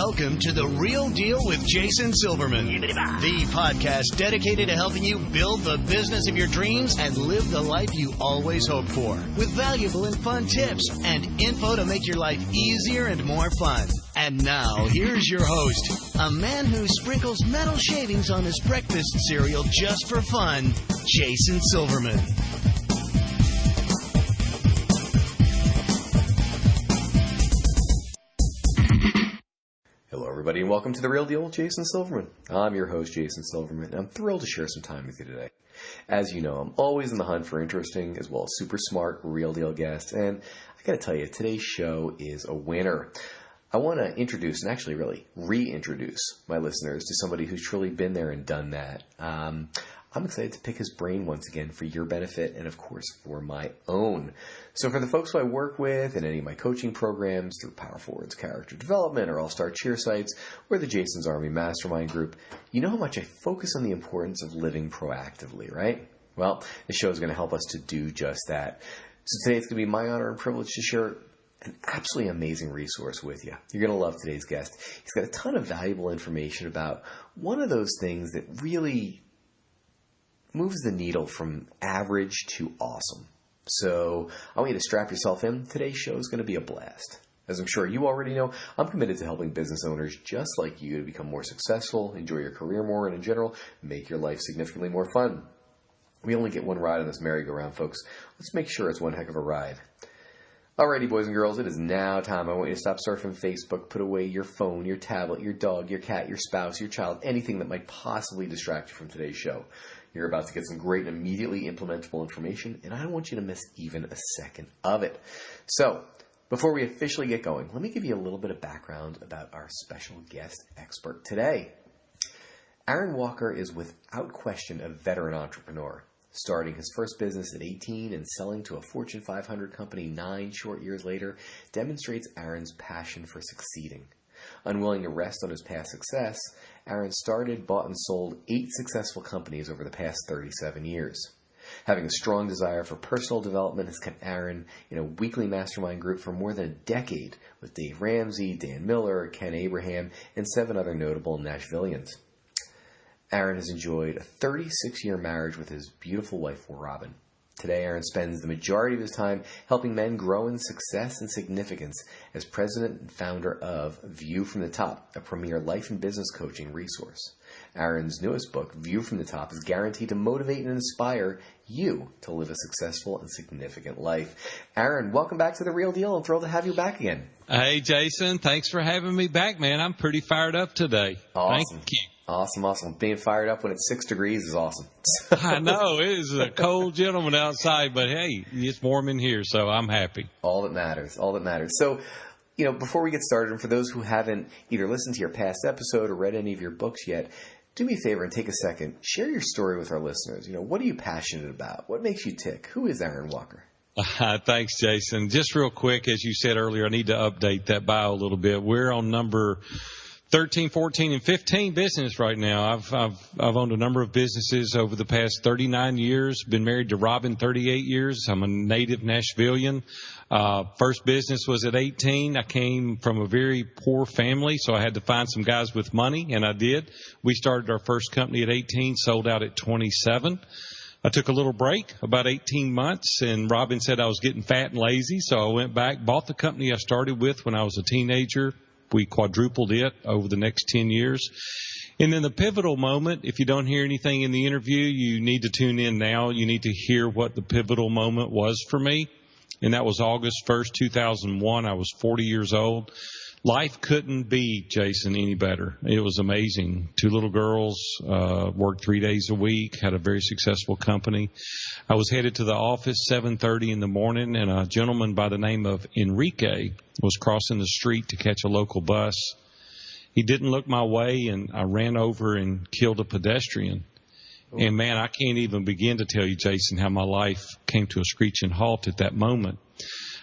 Welcome to The Real Deal with Jason Silverman, the podcast dedicated to helping you build the business of your dreams and live the life you always hoped for, with valuable and fun tips and info to make your life easier and more fun. And now, here's your host, a man who sprinkles metal shavings on his breakfast cereal just for fun, Jason Silverman. Hello, everybody, and welcome to The Real Deal with Jason Silverman. I'm your host, Jason Silverman, and I'm thrilled to share some time with you today. As you know, I'm always in the hunt for interesting as well as super smart real deal guests, and I gotta tell you, today's show is a winner. I want to introduce, and actually really reintroduce my listeners to somebody who's truly been there and done that. I'm excited to pick his brain once again for your benefit and, of course, for my own. So for the folks who I work with in any of my coaching programs through Power Forward's Character Development or All-Star Cheer Sites or the Jason's Army Mastermind Group, you know how much I focus on the importance of living proactively, right? Well, this show is going to help us to do just that. So today it's going to be my honor and privilege to share an absolutely amazing resource with you. You're going to love today's guest. He's got a ton of valuable information about one of those things that really moves the needle from average to awesome. So I want you to strap yourself in. Today's show is going to be a blast. As I'm sure you already know, I'm committed to helping business owners just like you to become more successful, enjoy your career more, and in general, make your life significantly more fun. We only get one ride on this merry-go-round, folks. Let's make sure it's one heck of a ride. Alrighty, boys and girls, it is now time. I want you to stop surfing Facebook, put away your phone, your tablet, your dog, your cat, your spouse, your child, anything that might possibly distract you from today's show. You're about to get some great and immediately implementable information, and I don't want you to miss even a second of it. So, before we officially get going, let me give you a little bit of background about our special guest expert today. Aaron Walker is without question a veteran entrepreneur. Starting his first business at 18 and selling to a Fortune 500 company 9 short years later demonstrates Aaron's passion for succeeding. Unwilling to rest on his past success, Aaron started, bought, and sold 8 successful companies over the past 37 years. Having a strong desire for personal development has kept Aaron in a weekly mastermind group for more than a decade with Dave Ramsey, Dan Miller, Ken Abraham, and 7 other notable Nashvillians. Aaron has enjoyed a 36-year marriage with his beautiful wife, Robin. Today, Aaron spends the majority of his time helping men grow in success and significance as president and founder of View from the Top, a premier life and business coaching resource. Aaron's newest book, View from the Top, is guaranteed to motivate and inspire you to live a successful and significant life. Aaron, welcome back to The Real Deal. I'm thrilled to have you back again. Hey, Jason. Thanks for having me back, man. I'm pretty fired up today. Awesome. Thank you. Awesome. Being fired up when it's 6 degrees is awesome. I know. It is a cold gentleman outside, but hey, it's warm in here, so I'm happy. All that matters. So, before we get started, and for those who haven't either listened to your past episode or read any of your books yet, do me a favor and take a second. Share your story with our listeners. What are you passionate about? What makes you tick? Who is Aaron Walker? Thanks, Jason. Just real quick, as you said earlier, I need to update that bio a little bit. We're on number 13, 14, and 15 business right now. I've owned a number of businesses over the past 39 years. Been married to Robin 38 years. I'm a native Nashvillian. First business was at 18. I came from a very poor family, so I had to find some guys with money, and I did. We started our first company at 18, sold out at 27. I took a little break, about 18 months, and Robin said I was getting fat and lazy, so I went back, bought the company I started with when I was a teenager. We quadrupled it over the next 10 years. And then the pivotal moment, if you don't hear anything in the interview, you need to tune in now. You need to hear what the pivotal moment was for me. And that was August 1st, 2001. I was 40 years old. Life couldn't be, Jason, any better. It was amazing. 2 little girls, worked 3 days a week, had a very successful company. I was headed to the office 7:30 in the morning, and a gentleman by the name of Enrique was crossing the street to catch a local bus. He didn't look my way, and I ran over and killed a pedestrian. Ooh. And, man, I can't even begin to tell you, Jason, how my life came to a screeching halt at that moment.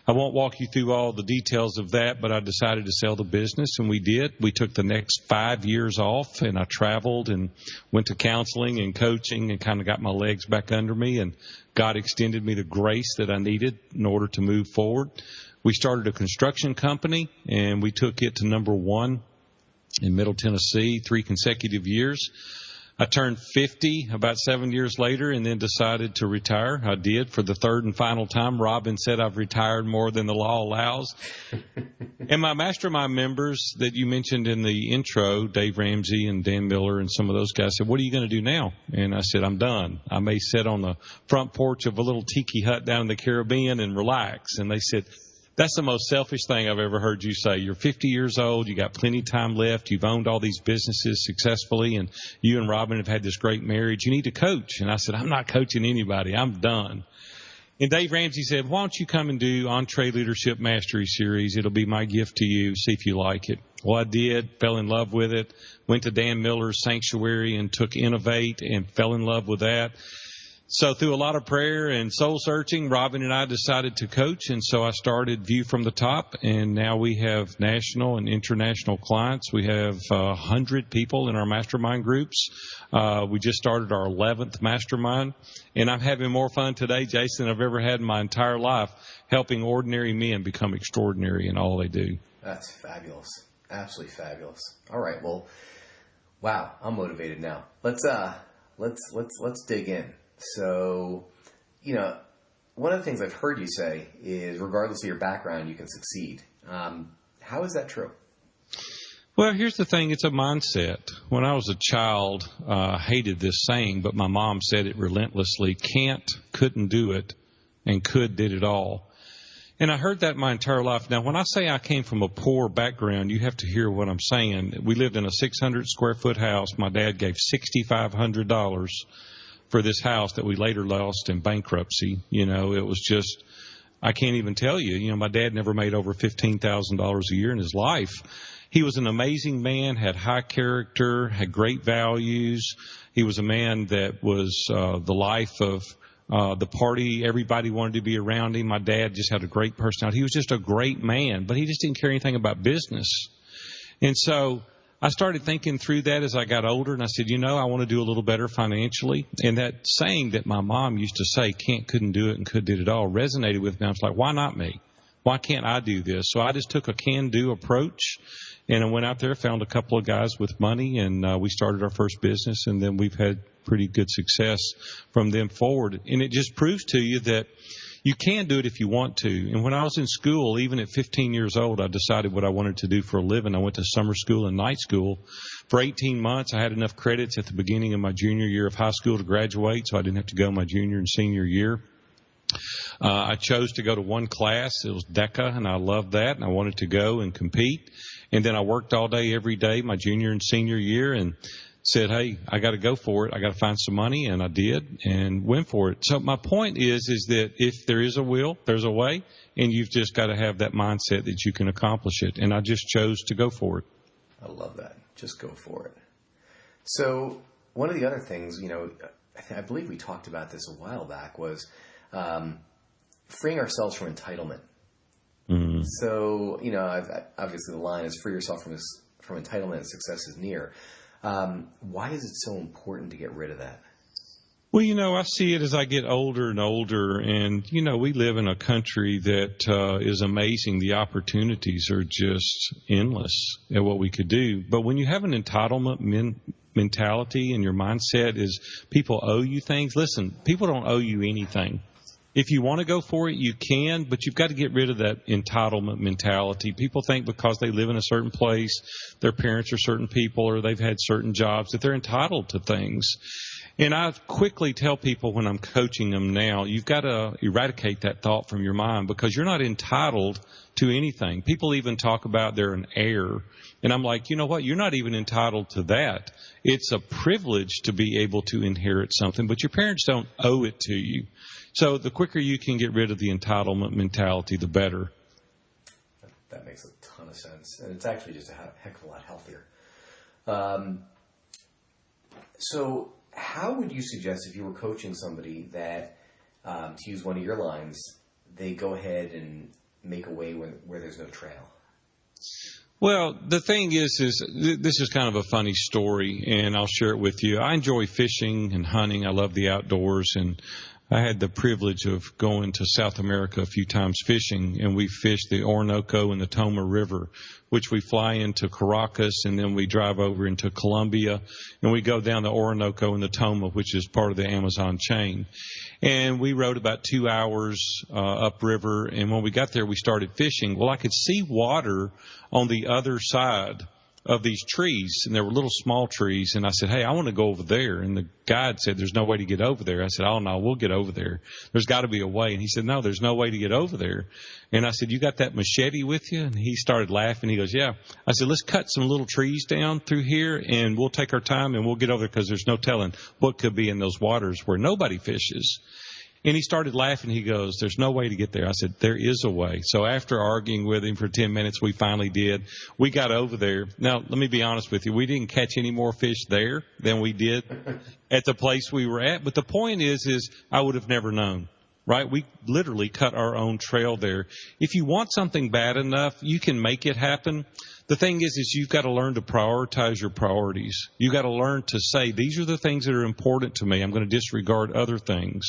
I won't walk you through all the details of that, but I decided to sell the business, and we did. We took the next 5 years off, and I traveled and went to counseling and coaching and kind of got my legs back under me, and God extended me the grace that I needed in order to move forward. We started a construction company, and we took it to number 1 in Middle Tennessee, 3 consecutive years. I turned 50 about 7 years later and then decided to retire. I did for the third and final time. Robin said I've retired more than the law allows. And my mastermind members that you mentioned in the intro, Dave Ramsey and Dan Miller and some of those guys, said, what are you going to do now? And I said, I'm done. I may sit on the front porch of a little tiki hut down in the Caribbean and relax. And they said, that's the most selfish thing I've ever heard you say. You're 50 years old. You got plenty of time left. You've owned all these businesses successfully, and you and Robin have had this great marriage. You need to coach. And I said, I'm not coaching anybody. I'm done. And Dave Ramsey said, why don't you come and do Entree Leadership Mastery Series? It'll be my gift to you. See if you like it. Well, I did. Fell in love with it. Went to Dan Miller's Sanctuary and took Innovate and fell in love with that. So through a lot of prayer and soul searching, Robin and I decided to coach, and so I started View from the Top, and now we have national and international clients. We have 100 people in our mastermind groups. We just started our 11th mastermind, and I'm having more fun today, Jason, than I've ever had in my entire life, helping ordinary men become extraordinary in all they do. That's fabulous. Absolutely fabulous. All right, well, wow, I'm motivated now. Let's dig in. So, one of the things I've heard you say is regardless of your background, you can succeed. How is that true? Well, here's the thing. It's a mindset. When I was a child, I hated this saying, but my mom said it relentlessly. Can't, couldn't do it, and could did it all. And I heard that my entire life. Now, when I say I came from a poor background, you have to hear what I'm saying. We lived in a 600-square-foot house. My dad gave $6,500 for this house that we later lost in bankruptcy. It was just, I can't even tell you. My dad never made over $15,000 a year in his life. He was an amazing man, had high character, had great values. He was a man that was the life of the party. Everybody wanted to be around him. My dad just had a great personality. He was just a great man, but he just didn't care anything about business. And so I started thinking through that as I got older, and I said, I want to do a little better financially. And that saying that my mom used to say, can't, couldn't do it, and could did it all, resonated with me. I was like, why not me? Why can't I do this? So I just took a can-do approach, and I went out there, found a couple of guys with money, and we started our first business, and then we've had pretty good success from them forward. And it just proves to you that you can do it if you want to. And when I was in school, even at 15 years old, I decided what I wanted to do for a living. I went to summer school and night school. For 18 months, I had enough credits at the beginning of my junior year of high school to graduate, so I didn't have to go my junior and senior year. I chose to go to one class. It was DECA, and I loved that, and I wanted to go and compete. And then I worked all day, every day, my junior and senior year, and said, hey, I got to go for it. I got to find some money, and I did and went for it. So my point is that if there is a will, there's a way, and you've just got to have that mindset that you can accomplish it. And I just chose to go for it. I love that. Just go for it. So one of the other things, I believe we talked about this a while back, was freeing ourselves from entitlement. Mm-hmm. So, obviously the line is free yourself from entitlement and success is near. Why is it so important to get rid of that? Well, I see it as I get older and older, and, we live in a country that is amazing. The opportunities are just endless at what we could do. But when you have an entitlement mentality and your mindset is people owe you things, listen, people don't owe you anything. If you want to go for it, you can, but you've got to get rid of that entitlement mentality. People think because they live in a certain place, their parents are certain people, or they've had certain jobs, that they're entitled to things. And I quickly tell people when I'm coaching them now, you've got to eradicate that thought from your mind, because you're not entitled to anything. People even talk about they're an heir. And I'm like, you know what? You're not even entitled to that. It's a privilege to be able to inherit something, but your parents don't owe it to you. So the quicker you can get rid of the entitlement mentality, the better. That makes a ton of sense. And it's actually just a heck of a lot healthier. So how would you suggest, if you were coaching somebody that, to use one of your lines, they go ahead and make a way where there's no trail? Well, the thing is this is kind of a funny story, and I'll share it with you. I enjoy fishing and hunting. I love the outdoors, and I had the privilege of going to South America a few times fishing, and we fished the Orinoco and the Toma River, which we fly into Caracas, and then we drive over into Colombia, and we go down the Orinoco and the Toma, which is part of the Amazon chain. And we rode about 2 hours upriver, and when we got there, we started fishing. Well, I could see water on the other side of these trees, and there were little small trees, and I said, hey, I want to go over there. And the guide said, there's no way to get over there. I said, oh, no, we'll get over there. There's got to be a way. And he said, no, there's no way to get over there. And I said, you got that machete with you? And he started laughing. He goes, yeah. I said, let's cut some little trees down through here, and we'll take our time, and we'll get over there, because there's no telling what could be in those waters where nobody fishes. And he started laughing. He goes, there's no way to get there. I said, there is a way. So after arguing with him for 10 minutes, we finally did. We got over there. Now, let me be honest with you. We didn't catch any more fish there than we did at the place we were at. But the point is I would have never known, right? We literally cut our own trail there. If you want something bad enough, you can make it happen. The thing is you've got to learn to prioritize your priorities. You've got to learn to say, these are the things that are important to me. I'm going to disregard other things.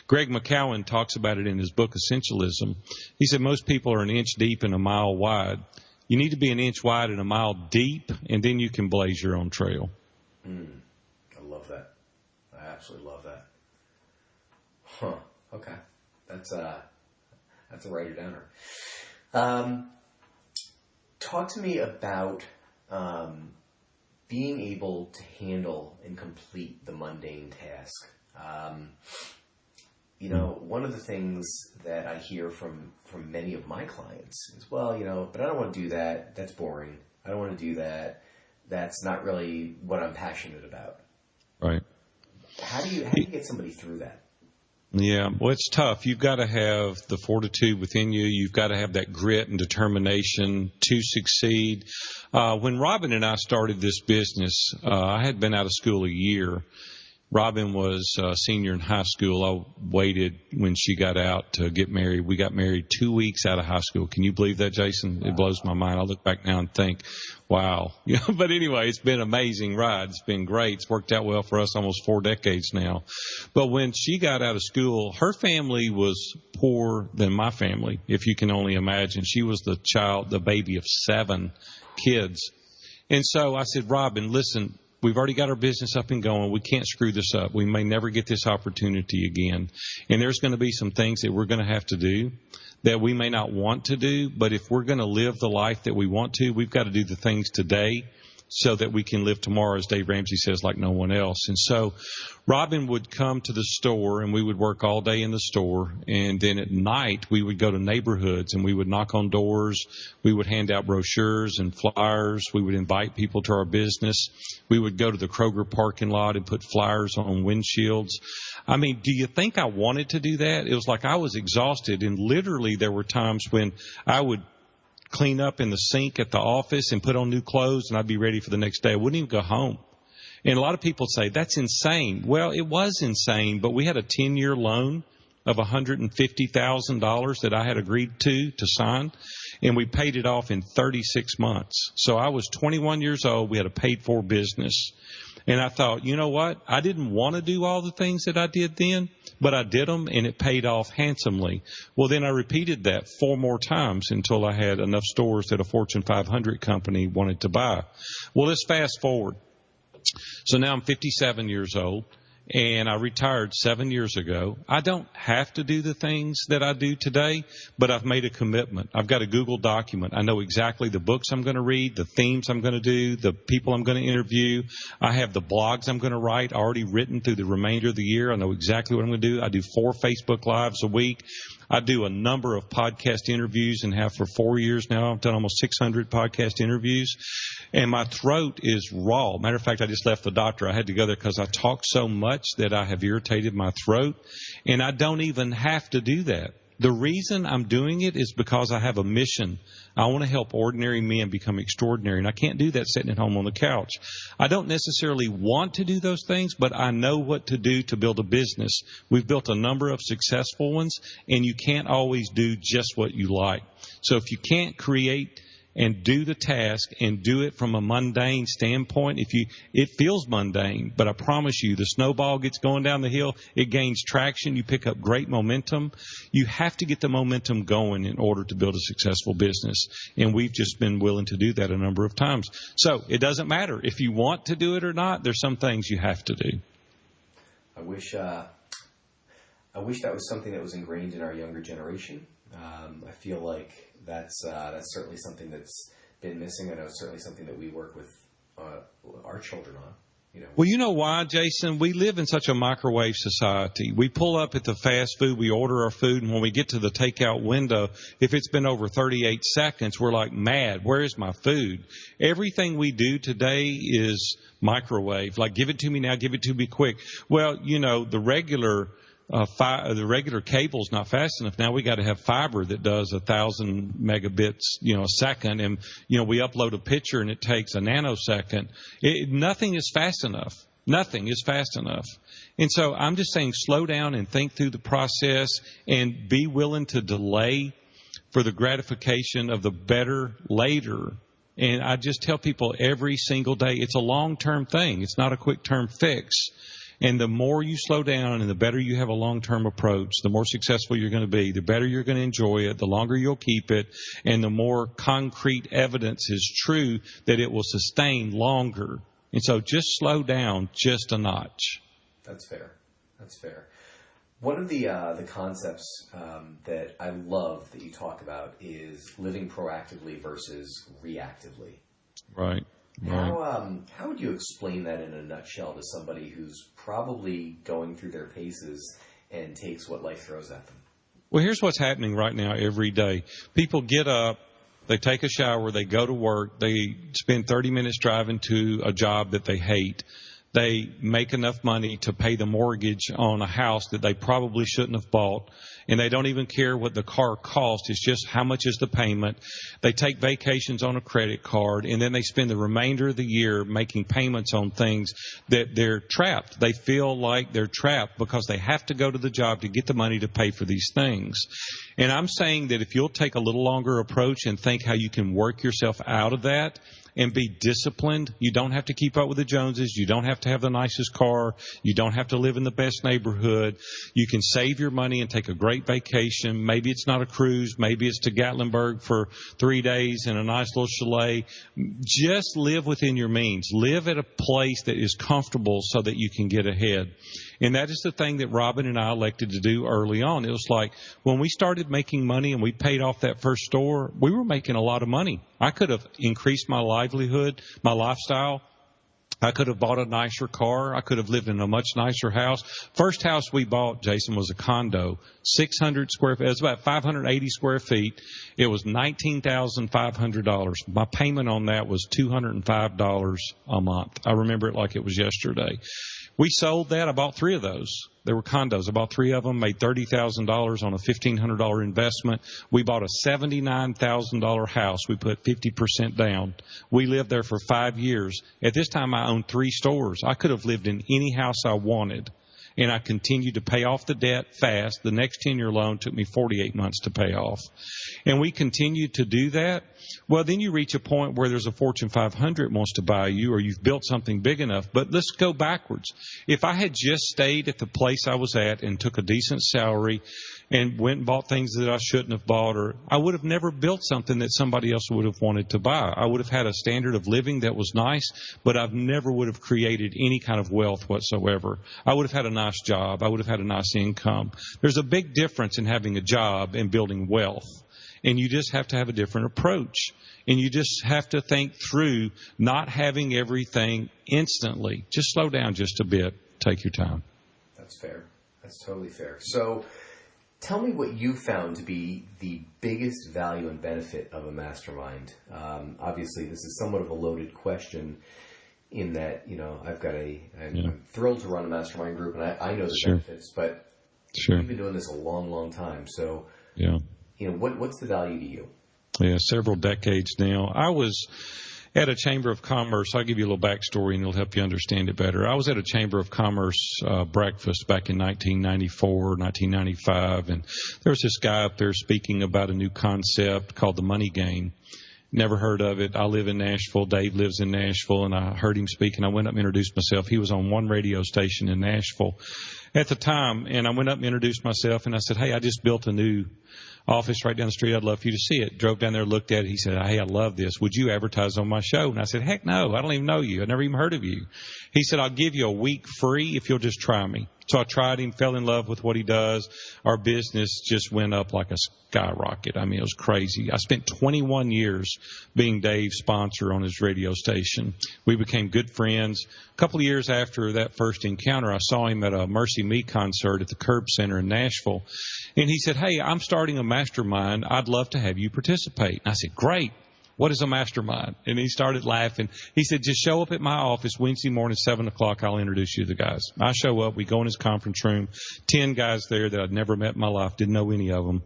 Greg McCowan talks about it in his book, Essentialism. He said most people are an inch deep and a mile wide. You need to be an inch wide and a mile deep, and then you can blaze your own trail. I love that. I absolutely love that. Huh. Okay. That's a writer-downer. Talk to me about being able to handle and complete the mundane task. One of the things that I hear from many of my clients is, well, but I don't want to do that. That's boring. I don't want to do that. That's not really what I'm passionate about. Right. How do you get somebody through that? Yeah, well, it's tough. You've got to have the fortitude within you. You've got to have that grit and determination to succeed. When Robin and I started this business, I had been out of school a year. Robin was a senior in high school. I waited when she got out to get married. We got married 2 weeks out of high school. Can you believe that, Jason? It blows my mind. I look back now and think, wow. But anyway, it's been an amazing ride. It's been great. It's worked out well for us almost 4 decades now. But when she got out of school, her family was poorer than my family, if you can only imagine. She was the baby of 7 kids. And so I said, Robin, listen, we've already got our business up and going. We can't screw this up. We may never get this opportunity again. And there's going to be some things that we're going to have to do that we may not want to do. But if we're going to live the life that we want to, we've got to do the things today so that we can live tomorrow, as Dave Ramsey says, like no one else. And so Robin would come to the store, and we would work all day in the store. And then at night, we would go to neighborhoods, and we would knock on doors. We would hand out brochures and flyers. We would invite people to our business. We would go to the Kroger parking lot and put flyers on windshields. I mean, do you think I wanted to do that? It was like I was exhausted, and literally there were times when I would clean up in the sink at the office and put on new clothes, and I'd be ready for the next day. I wouldn't even go home. And a lot of people say, that's insane. Well, it was insane, but we had a 10-year loan of $150,000 that I had agreed to sign, and we paid it off in 36 months. So I was 21 years old. We had a paid-for business. And I thought, you know what? I didn't want to do all the things that I did then, but I did them, and it paid off handsomely. Well, then I repeated that 4 more times until I had enough stores that a Fortune 500 company wanted to buy. Well, let's fast forward. So now I'm 57 years old, and I retired 7 years ago. I don't have to do the things that I do today, but I've made a commitment. I've got a Google document. I know exactly the books I'm going to read, the themes I'm going to do, the people I'm going to interview. I have the blogs I'm going to write already written through the remainder of the year. I know exactly what I'm going to do. I do 4 Facebook Lives a week. I do a number of podcast interviews and have for 4 years now. I've done almost 600 podcast interviews. And my throat is raw. Matter of fact, I just left the doctor. I had to go there because I talk so much that I have irritated my throat. And I don't even have to do that. The reason I'm doing it is because I have a mission. I want to help ordinary men become extraordinary, and I can't do that sitting at home on the couch. I don't necessarily want to do those things, but I know what to do to build a business. We've built a number of successful ones, and you can't always do just what you like. So if you can't create and do the task and do it from a mundane standpoint. It feels mundane, but I promise you, the snowball gets going down the hill. It gains traction. You pick up great momentum. You have to get the momentum going in order to build a successful business. And we've just been willing to do that a number of times. So it doesn't matter if you want to do it or not. There's some things you have to do. I wish that was something that was ingrained in our younger generation. I feel like that's certainly something that's been missing. I know it's certainly something that we work with our children on. Well, you know why, Jason? We live in such a microwave society. We pull up at the fast food, we order our food, and when we get to the takeout window, if it's been over 38 seconds, we're like mad. Where is my food? Everything we do today is microwave. Like, give it to me now, give it to me quick. Well, the regular cable's not fast enough. Now we got to have fiber that does 1,000 megabits, a second. And, we upload a picture and it takes a nanosecond. Nothing is fast enough. Nothing is fast enough. And so I'm just saying, slow down and think through the process and be willing to delay for the gratification of the better later. And I just tell people every single day, it's a long-term thing. It's not a quick-term fix. And the more you slow down and the better you have a long-term approach, the more successful you're going to be, the better you're going to enjoy it, the longer you'll keep it, and the more concrete evidence is true that it will sustain longer. And so just slow down just a notch. That's fair. One of the concepts that I love that you talk about is living proactively versus reactively. Right. How would you explain that in a nutshell to somebody who's probably going through their paces and takes what life throws at them? Well, here's what's happening right now every day. People get up, they take a shower, they go to work, they spend 30 minutes driving to a job that they hate. They make enough money to pay the mortgage on a house that they probably shouldn't have bought, and they don't even care what the car cost. It's just how much is the payment. They take vacations on a credit card, and then they spend the remainder of the year making payments on things that they're trapped. They feel like they're trapped because they have to go to the job to get the money to pay for these things. And I'm saying that if you'll take a little longer approach and think how you can work yourself out of that, and be disciplined. You don't have to keep up with the Joneses. You don't have to have the nicest car. You don't have to live in the best neighborhood. You can save your money and take a great vacation. Maybe it's not a cruise. Maybe it's to Gatlinburg for 3 days in a nice little chalet. Just live within your means. Live at a place that is comfortable so that you can get ahead. And that is the thing that Robin and I elected to do early on. It was like when we started making money and we paid off that first store, we were making a lot of money. I could have increased my livelihood, my lifestyle. I could have bought a nicer car. I could have lived in a much nicer house. First house we bought, Jason, was a condo, 600 square feet. It was about 580 square feet. It was $19,500. My payment on that was $205 a month. I remember it like it was yesterday. We sold that. I bought 3 of those. They were condos. I bought 3 of them, made $30,000 on a $1,500 investment. We bought a $79,000 house. We put 50% down. We lived there for 5 years. At this time, I owned 3 stores. I could have lived in any house I wanted. And I continued to pay off the debt fast. The next 10-year loan took me 48 months to pay off. And we continued to do that. Well, then you reach a point where there's a Fortune 500 wants to buy you, or you've built something big enough. But let's go backwards. If I had just stayed at the place I was at and took a decent salary and went and bought things that I shouldn't have bought, or I would have never built something that somebody else would have wanted to buy. I would have had a standard of living that was nice, but I never would have created any kind of wealth whatsoever. I would have had a nice job. I would have had a nice income. There's a big difference in having a job and building wealth. And you just have to have a different approach. And you just have to think through not having everything instantly. Just slow down just a bit. Take your time. That's fair. That's totally fair. So tell me what you found to be the biggest value and benefit of a mastermind. Obviously, this is somewhat of a loaded question in that, I'm thrilled to run a mastermind group, and I know the benefits, but you've been doing this a long, long time. So, what's the value to you? Yeah, several decades now. I was at a Chamber of Commerce. I'll give you a little backstory and it'll help you understand it better. I was at a Chamber of Commerce breakfast back in 1994, 1995, and there was this guy up there speaking about a new concept called the money game. Never heard of it. I live in Nashville. Dave lives in Nashville, and I heard him speak, and I went up and introduced myself. He was on one radio station in Nashville at the time, and I went up and introduced myself, and I said, hey, I just built a new office right down the street. I'd love for you to see it. Drove down there, looked at it. He said, hey, I love this. Would you advertise on my show? And I said, heck no. I don't even know you. I never even heard of you. He said, I'll give you a week free if you'll just try me. So I tried him, fell in love with what he does. Our business just went up like a skyrocket. I mean, it was crazy. I spent 21 years being Dave's sponsor on his radio station. We became good friends. A couple of years after that first encounter, I saw him at a Mercy Me concert at the Curb Center in Nashville. And he said, hey, I'm starting a mastermind. I'd love to have you participate. And I said, great. What is a mastermind? And he started laughing. He said, just show up at my office Wednesday morning, 7 o'clock. I'll introduce you to the guys. I show up. We go in his conference room. 10 guys there that I'd never met in my life. Didn't know any of them.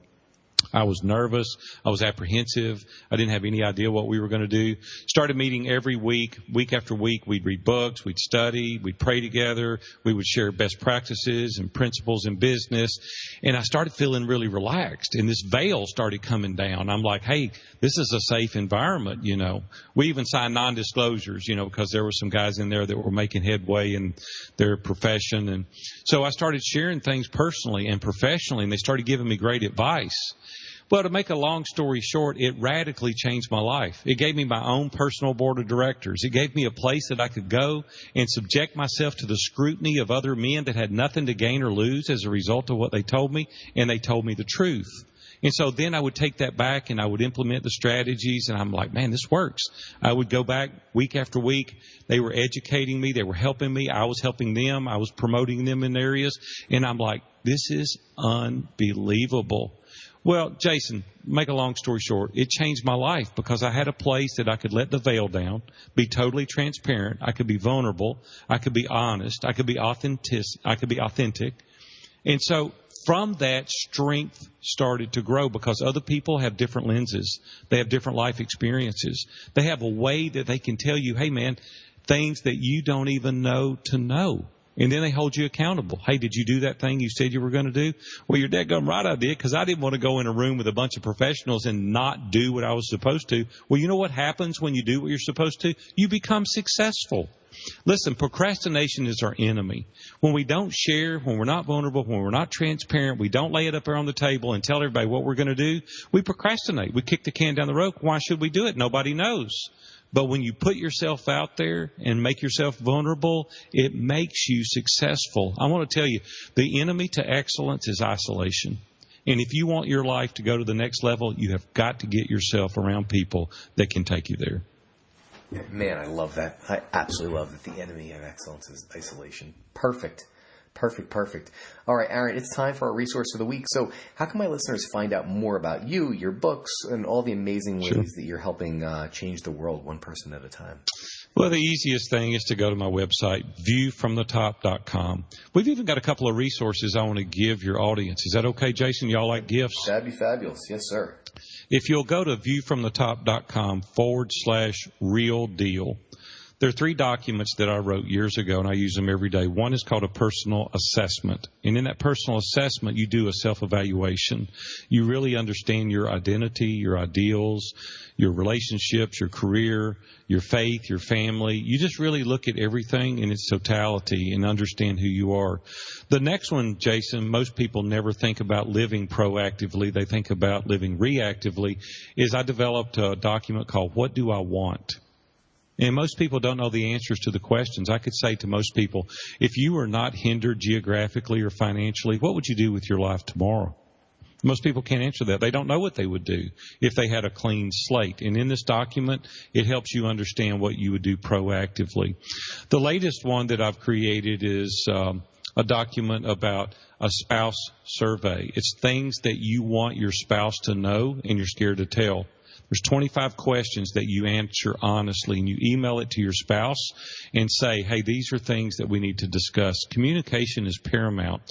I was nervous. I was apprehensive. I didn't have any idea what we were going to do. Started meeting every week. Week after week, we'd read books. We'd study. We'd pray together. We would share best practices and principles in business. And I started feeling really relaxed. And this veil started coming down. I'm like, hey, this is a safe environment, you know. We even signed non-disclosures, you know, because there were some guys in there that were making headway in their profession. And so I started sharing things personally and professionally, and they started giving me great advice. Well, to make a long story short, it radically changed my life. It gave me my own personal board of directors. It gave me a place that I could go and subject myself to the scrutiny of other men that had nothing to gain or lose as a result of what they told me, and they told me the truth. And so then I would take that back and I would implement the strategies, and I'm like, man, this works. I would go back week after week. They were educating me. They were helping me. I was helping them. I was promoting them in areas. And I'm like, this is unbelievable. Well, Jason, make a long story short, it changed my life because I had a place that I could let the veil down, be totally transparent. I could be vulnerable. I could be honest. I could be authentic. And so from that, strength started to grow because other people have different lenses. They have different life experiences. They have a way that they can tell you, hey, man, things that you don't even know to know. And then they hold you accountable. Hey, did you do that thing you said you were going to do? Well, you're dead-gum right I did, because I didn't want to go in a room with a bunch of professionals and not do what I was supposed to. Well, you know what happens when you do what you're supposed to? You become successful. Listen, procrastination is our enemy. When we don't share, when we're not vulnerable, when we're not transparent, we don't lay it up there on the table and tell everybody what we're going to do, we procrastinate. We kick the can down the road. Why should we do it? Nobody knows. But when you put yourself out there and make yourself vulnerable, it makes you successful. I want to tell you, the enemy to excellence is isolation. And if you want your life to go to the next level, you have got to get yourself around people that can take you there. Man, I love that. I absolutely love that the enemy of excellence is isolation. Perfect. All right, Aaron, it's time for our resource of the week. So how can my listeners find out more about you, your books, and all the amazing ways that you're helping change the world one person at a time? Well, the easiest thing is to go to my website, viewfromthetop.com. We've even got a couple of resources I want to give your audience. Is that okay, Jason? Y'all like gifts? That'd be fabulous. Yes, sir. If you'll go to viewfromthetop.com/real deal, there are 3 documents that I wrote years ago, and I use them every day. One is called a personal assessment. And in that personal assessment, you do a self-evaluation. You really understand your identity, your ideals, your relationships, your career, your faith, your family. You just really look at everything in its totality and understand who you are. The next one, Jason, most people never think about living proactively. They think about living reactively, is I developed a document called What Do I Want? And most people don't know the answers to the questions. I could say to most people, if you were not hindered geographically or financially, what would you do with your life tomorrow? Most people can't answer that. They don't know what they would do if they had a clean slate. And in this document, it helps you understand what you would do proactively. The latest one that I've created is a document about a spouse survey. It's things that you want your spouse to know and you're scared to tell. There's 25 questions that you answer honestly, and you email it to your spouse and say, hey, these are things that we need to discuss. Communication is paramount.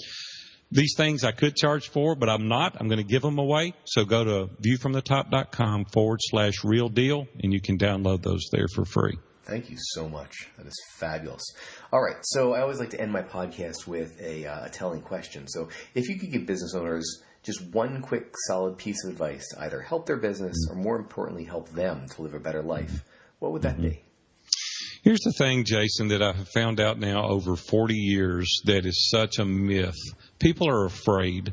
These things I could charge for, but I'm not. I'm going to give them away. So go to viewfromthetop.com/real deal, and you can download those there for free. Thank you so much. That is fabulous. All right. So I always like to end my podcast with a telling question. So if you could give business owners just one quick, solid piece of advice to either help their business or, more importantly, help them to live a better life, what would that be? Here's the thing, Jason, that I have found out now over 40 years that is such a myth. People are afraid.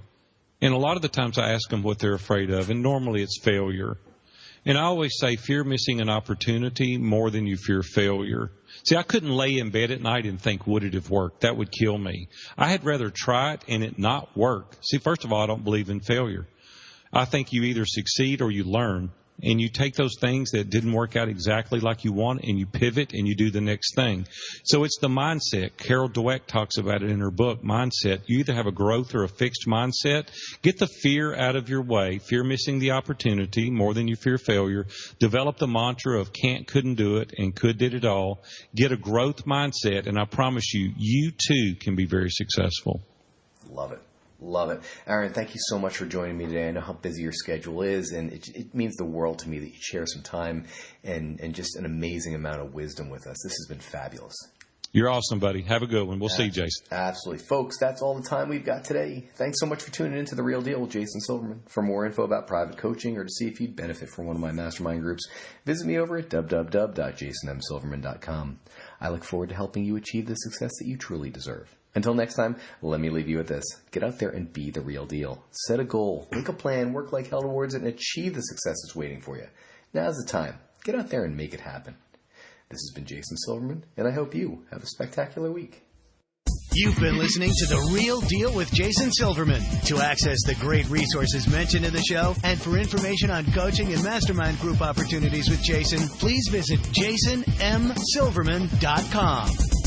And a lot of the times I ask them what they're afraid of, and normally it's failure. And I always say fear missing an opportunity more than you fear failure. See, I couldn't lay in bed at night and think, would it have worked? That would kill me. I had rather try it and it not work. See, first of all, I don't believe in failure. I think you either succeed or you learn. And you take those things that didn't work out exactly like you want and you pivot and you do the next thing. So it's the mindset. Carol Dweck talks about it in her book, Mindset. You either have a growth or a fixed mindset. Get the fear out of your way. Fear missing the opportunity more than you fear failure. Develop the mantra of can't, couldn't do it, and could did it all. Get a growth mindset, and I promise you, you too can be very successful. Love it. Love it. Aaron, thank you so much for joining me today. I know how busy your schedule is, and it means the world to me that you share some time and just an amazing amount of wisdom with us. This has been fabulous. You're awesome, buddy. Have a good one. We'll see you, Jason. Absolutely. Folks, that's all the time we've got today. Thanks so much for tuning into The Real Deal with Jason Silverman. For more info about private coaching or to see if you'd benefit from one of my mastermind groups, visit me over at www.jasonmsilverman.com. I look forward to helping you achieve the success that you truly deserve. Until next time, let me leave you with this. Get out there and be the real deal. Set a goal, make a plan, work like hell towards it, and achieve the success that's waiting for you. Now's the time. Get out there and make it happen. This has been Jason Silverman, and I hope you have a spectacular week. You've been listening to The Real Deal with Jason Silverman. To access the great resources mentioned in the show and for information on coaching and mastermind group opportunities with Jason, please visit jasonmsilverman.com.